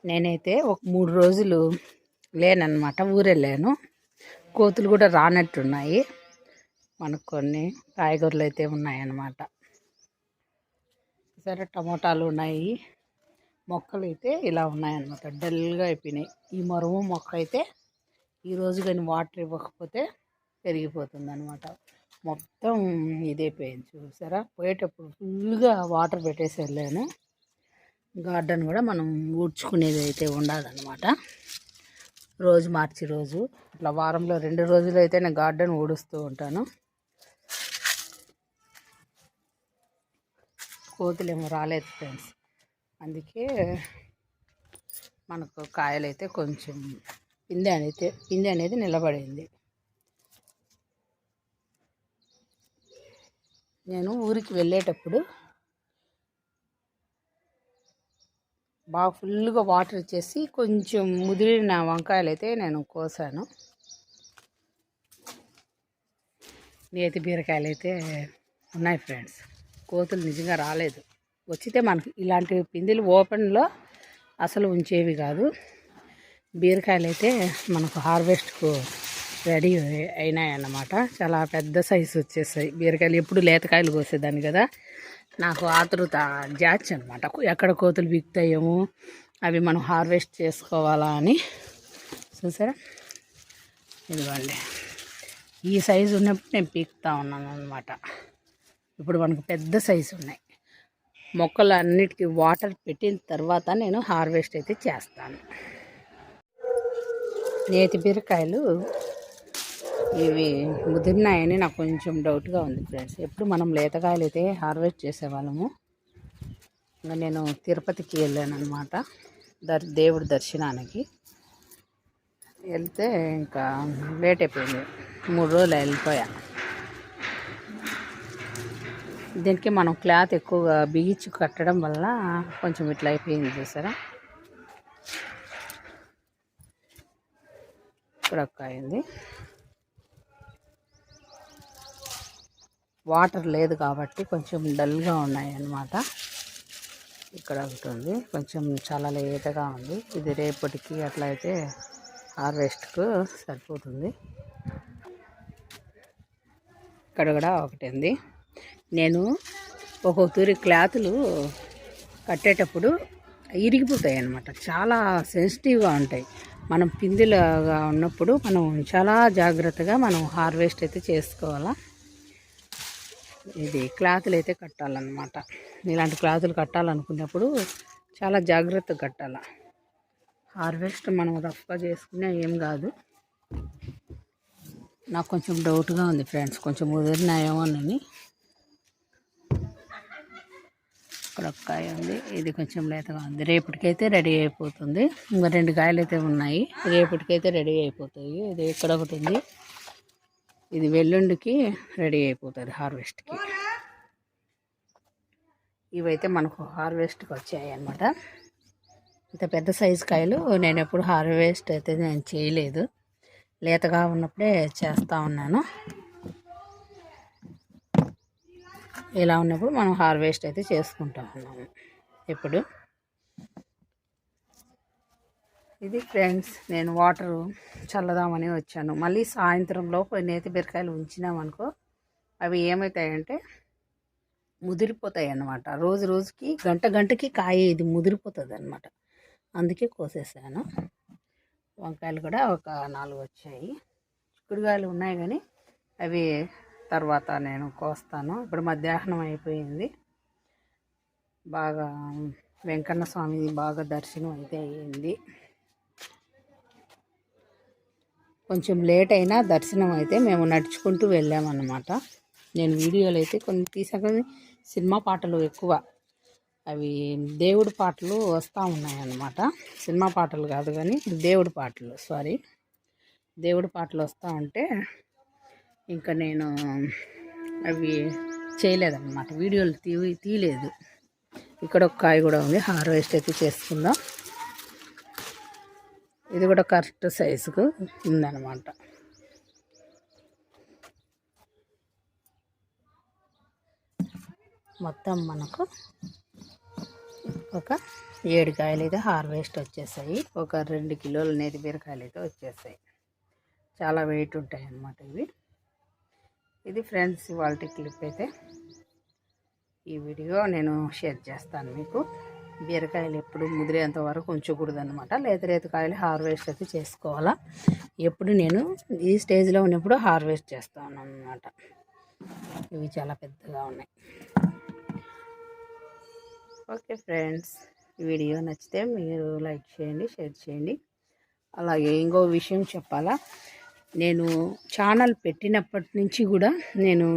నేనైతే ఒక 3 రోజులు లేనన్నమాట, ఊరెళ్ళాను. కోతులు కూడా రానట్టున్నాయి. మనకు కొన్ని కాయగూరలు అయితే ఉన్నాయన్నమాట. సరే, టమోటాలు ఉన్నాయి. మొక్కలు అయితే ఇలా ఉన్నాయన్నమాట, డల్గా అయిపోయినాయి. ఈ మరువు మొక్క అయితే ఈరోజు కానీ వాటర్ ఇవ్వకపోతే పెరిగిపోతుంది అనమాట. మొత్తం ఇదైపోయింది. చూసారా, పోయేటప్పుడు ఫుల్గా వాటర్ పెట్టేసి వెళ్ళాను. గార్డెన్ కూడా మనం ఊడ్చుకునేది అయితే ఉండాలన్నమాట. రోజు మార్చి రోజు ఇట్లా వారంలో 2 రోజులు అయితే నేను గార్డెన్ ఊడుస్తూ ఉంటాను. కోతులు ఏమో రాలేదు ఫ్రెండ్స్, అందుకే మనకు కాయలు అయితే కొంచెం పిందె అనేది నిలబడింది. నేను ఊరికి వెళ్ళేటప్పుడు బాగా ఫుల్గా వాటర్ ఇచ్చేసి కొంచెం ముదిరిన వంకాయలు అయితే నేను కోసాను. నేతి బీరకాయలు అయితే ఉన్నాయి ఫ్రెండ్స్. కోతులు నిజంగా రాలేదు. వచ్చితే మనకి ఇలాంటి పిందెలు ఓపెన్లో అసలు ఉంచేవి కాదు. బీరకాయలు అయితే మనకు హార్వెస్ట్కు రెడీ అయినాయి అన్నమాట. చాలా పెద్ద సైజు వచ్చేసాయి బీరకాయలు. ఎప్పుడు లేతకాయలు కోసేదాన్ని కదా, నాకు ఆతృత జాచి అనమాట. ఎక్కడ కోతులు బిగుతాయేమో, అవి మనం హార్వెస్ట్ చేసుకోవాలా అని. చూసారా, ఇదిగోండి, ఈ సైజు ఉన్నప్పుడు నేను పీకుతా ఉన్నాను అనమాట. ఇప్పుడు మనకు పెద్ద సైజు ఉన్నాయి. మొక్కలు అన్నిటికీ వాటర్ పెట్టిన తర్వాత నేను హార్వెస్ట్ అయితే చేస్తాను. నేతి బీరకాయలు ఇవి ముదిరినాయని నాకు కొంచెం డౌట్గా ఉంది ఫ్రెండ్స్. ఎప్పుడు మనం లేతకాయలు అయితే హార్వెస్ట్ చేసేవాళ్ళము. ఇంకా నేను తిరుపతికి వెళ్ళాను అనమాట, దేవుడి దర్శనానికి వెళ్తే ఇంకా లేట్ అయిపోయింది. 3 రోజులు వెళ్ళిపోయా. దీనికి మనం క్లాత్ ఎక్కువగా బిగించి కట్టడం వల్ల కొంచెం ఇట్లా అయిపోయింది. చూసారా, ఇక్కడ అయింది. వాటర్ లేదు కాబట్టి కొంచెం డల్గా ఉన్నాయి అన్నమాట. ఇక్కడ ఒకటి ఉంది, కొంచెం చాలా లేతగా ఉంది. ఇది రేపటికి అట్లా అయితే హార్వెస్ట్కు సరిపోతుంది. ఇక్కడ కూడా ఒకటి ఉంది. నేను ఒక్కొక్క తూరి క్లాతులు కట్టేటప్పుడు ఇరిగిపోతాయి అన్నమాట. చాలా సెన్సిటివ్గా ఉంటాయి. మనం పిందెలుగా ఉన్నప్పుడు మనం చాలా జాగ్రత్తగా మనం హార్వెస్ట్ అయితే చేసుకోవాలా. ఇది క్లాతులు అయితే కట్టాలన్నమాట. ఇలాంటి క్లాతులు కట్టాలనుకున్నప్పుడు చాలా జాగ్రత్తగా కట్టాల. హార్వెస్ట్ మనం రఫ్గా చేసుకునే ఏం కాదు. నాకు కొంచెం డౌట్గా ఉంది ఫ్రెండ్స్, కొంచెం ముదిరినాయేమోనని. ఇక్కడ ఒక కాయ ఉంది, ఇది కొంచెం లేతగా ఉంది. రేపటికైతే రెడీ అయిపోతుంది. ఇంకా 2 కాయలు అయితే ఉన్నాయి, రేపటికైతే రెడీ అయిపోతాయి. ఇది ఇక్కడ ఒకటి ఉంది, ఇది వెల్లుండికి రెడీ అయిపోతుంది హార్వెస్ట్కి. ఇవైతే మనకు హార్వెస్ట్కి వచ్చాయి అన్నమాట. ఇంత పెద్ద సైజు కాయలు నేను ఎప్పుడు హార్వెస్ట్ అయితే నేను చేయలేదు. లేతగా ఉన్నప్పుడే చేస్తూ ఉన్నాను. ఇలా ఉన్నప్పుడు మనం హార్వెస్ట్ అయితే చేసుకుంటా ఉన్నాము. ఇప్పుడు ఇది ఫ్రెండ్స్, నేను వాటరు చల్లదామని వచ్చాను. మళ్ళీ సాయంత్రంలో నేతి బీరకాయలు ఉంచినామనుకో, అవి ఏమవుతాయంటే ముదిరిపోతాయి అన్నమాట. రోజు రోజుకి గంటకి కాయ ఇది ముదిరిపోతుంది అన్నమాట. అందుకే కోసేసాను. వంకాయలు కూడా ఒక 4 వచ్చాయి. చిక్కుడుకాయలు ఉన్నాయి కానీ అవి తర్వాత నేను కోస్తాను. ఇప్పుడు మధ్యాహ్నం అయిపోయింది. బాగా వెంకన్న స్వామి బాగా దర్శనం అయితే అయ్యింది. కొంచెం లేట్ అయినా దర్శనం అయితే మేము నడుచుకుంటూ వెళ్ళామన్నమాట. నేను వీడియోలు అయితే కొన్ని తీసాక సినిమా పాటలు ఎక్కువ, అవి దేవుడి పాటలు వస్తూ ఉన్నాయన్నమాట. సినిమా పాటలు కాదు కానీ దేవుడి పాటలు, దేవుడి పాటలు వస్తూ ఉంటే ఇంకా నేను అవి చేయలేదన్నమాట, వీడియోలు తీయలేదు. ఇక్కడ ఒక కాయ కూడా ఉంది, హార్వెస్ట్ అయితే చేసుకుందాం. ఇది కూడా కరెక్ట్ సైజుకు ఉందన్నమాట. మొత్తం మనకు ఒక 7 కాయలు అయితే హార్వెస్ట్ వచ్చేసాయి. ఒక 2 కిలోల నేతి బీరకాయలు అయితే వచ్చేసాయి. చాలా వెయిట్ ఉంటాయి అన్నమాట ఇవి. ఇది ఫ్రెండ్స్ ఇవాళ క్లిప్ అయితే. ఈ వీడియో నేను షేర్ చేస్తాను మీకు. బీరకాయలు ఎప్పుడు ముదిరేంత వరకు ఉంచకూడదు అనమాట. లేత కాయలు హార్వెస్ట్ అయితే చేసుకోవాలా. ఎప్పుడు నేను ఈ స్టేజ్లో ఉన్నప్పుడు హార్వెస్ట్ చేస్తాను అన్నమాట. ఇవి చాలా పెద్దగా ఉన్నాయి. ఓకే ఫ్రెండ్స్, ఈ వీడియో నచ్చితే మీరు లైక్ చేయండి, షేర్ చేయండి. అలాగే ఇంకో విషయం చెప్పాలా, నేను ఛానల్ పెట్టినప్పటి నుంచి కూడా నేను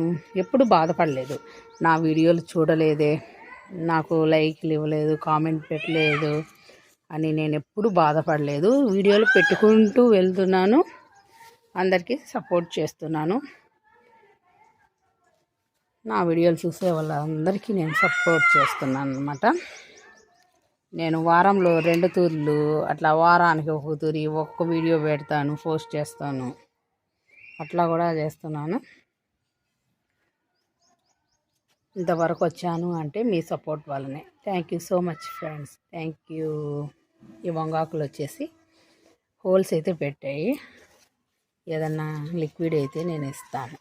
ఎప్పుడు బాధపడలేదు. నా వీడియోలు చూడలేదే, నాకు లైక్లు ఇవ్వలేదు, కామెంట్ పెట్టలేదు అని నేను ఎప్పుడు బాధపడలేదు. వీడియోలు పెట్టుకుంటూ వెళ్తున్నాను, అందరికీ సపోర్ట్ చేస్తున్నాను. నా వీడియోలు చూసే వాళ్ళందరికీ నేను సపోర్ట్ చేస్తున్నాను అన్నమాట. నేను వారంలో 2 తూర్లు అట్లా, వారానికి ఒక తూరి ఒక్క వీడియో పెడతాను, పోస్ట్ చేస్తాను, అట్లా కూడా చేస్తున్నాను. ఇంతవరకు వచ్చాను అంటే మీ సపోర్ట్ వల్లనే. Thank you so much friends, thank you. ఈ వంగాకులు వచ్చేసి హోల్స్ అయితే పెట్టాయి. ఏదన్నా లిక్విడ్ అయితే నేను ఇస్తాను.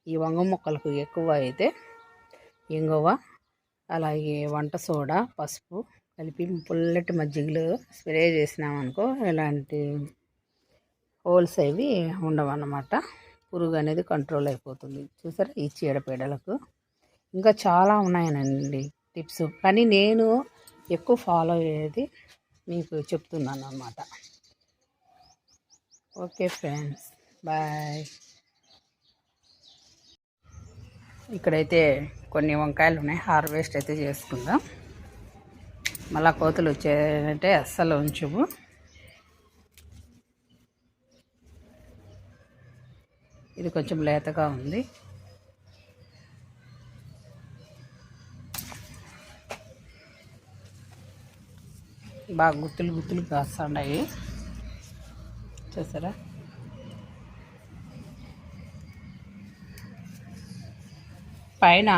ఈ వంగ మొక్కలకు ఎక్కువ అయితే ఇంగువ, అలాగే వంట సోడా, పసుపు కలిపి పుల్లటి మజ్జిగలో స్ప్రే చేసినామనుకో ఇలాంటి హోల్స్ అవి ఉండవన్నమాట. పురుగు అనేది కంట్రోల్ అయిపోతుంది. చూసారా ఈ చీడపీడలకు. ఇంకా చాలా ఉన్నాయనండి టిప్స్, కానీ నేను ఎక్కువ ఫాలో అయ్యేది మీకు చెప్తున్నాను అన్నమాట. Okay friends, bye. ఇక్కడైతే కొన్ని వంకాయలు ఉన్నాయి, హార్వెస్ట్ అయితే చేసుకుందాం. మళ్ళీ కోతులు వచ్చాయంటే అస్సలు ఉంచుము. ఇది కొంచెం లేతగా ఉంది. బాగా గుత్తులు కాస్తున్నాయి, చూసారా. పైన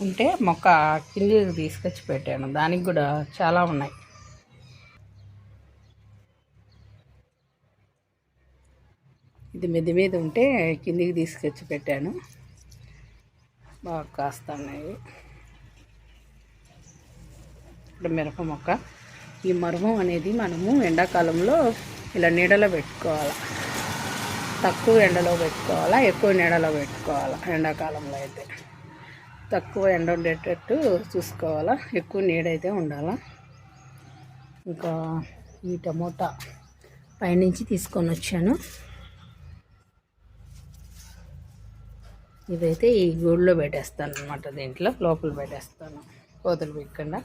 ఉంటే మొక్క కిందికి తీసుకొచ్చి పెట్టాను, దానికి కూడా చాలా ఉన్నాయి. ఇది మిద్ది మీద ఉంటే కిందికి తీసుకొచ్చి పెట్టాను, బాగా కాస్తున్నాయి. ఇప్పుడు మిరప మొక్క. ఈ మరువం అనేది మనము ఎండాకాలంలో ఇలా నీడలో పెట్టుకోవాలి. తక్కువ ఎండలో పెట్టుకోవాలా, ఎక్కువ నీడలో పెట్టుకోవాలా. ఎండాకాలంలో అయితే తక్కువ ఎండ ఉండేటట్టు చూసుకోవాలా, ఎక్కువ నీడైతే ఉండాలా. ఇంకా ఈ టమోటా పైనుంచి తీసుకొని వచ్చాను. ఇదైతే ఈ గూడులో పెట్టేస్తాను అన్నమాట, దీంట్లో లోపల పెట్టేస్తాను కోతులు పెట్టకుండా.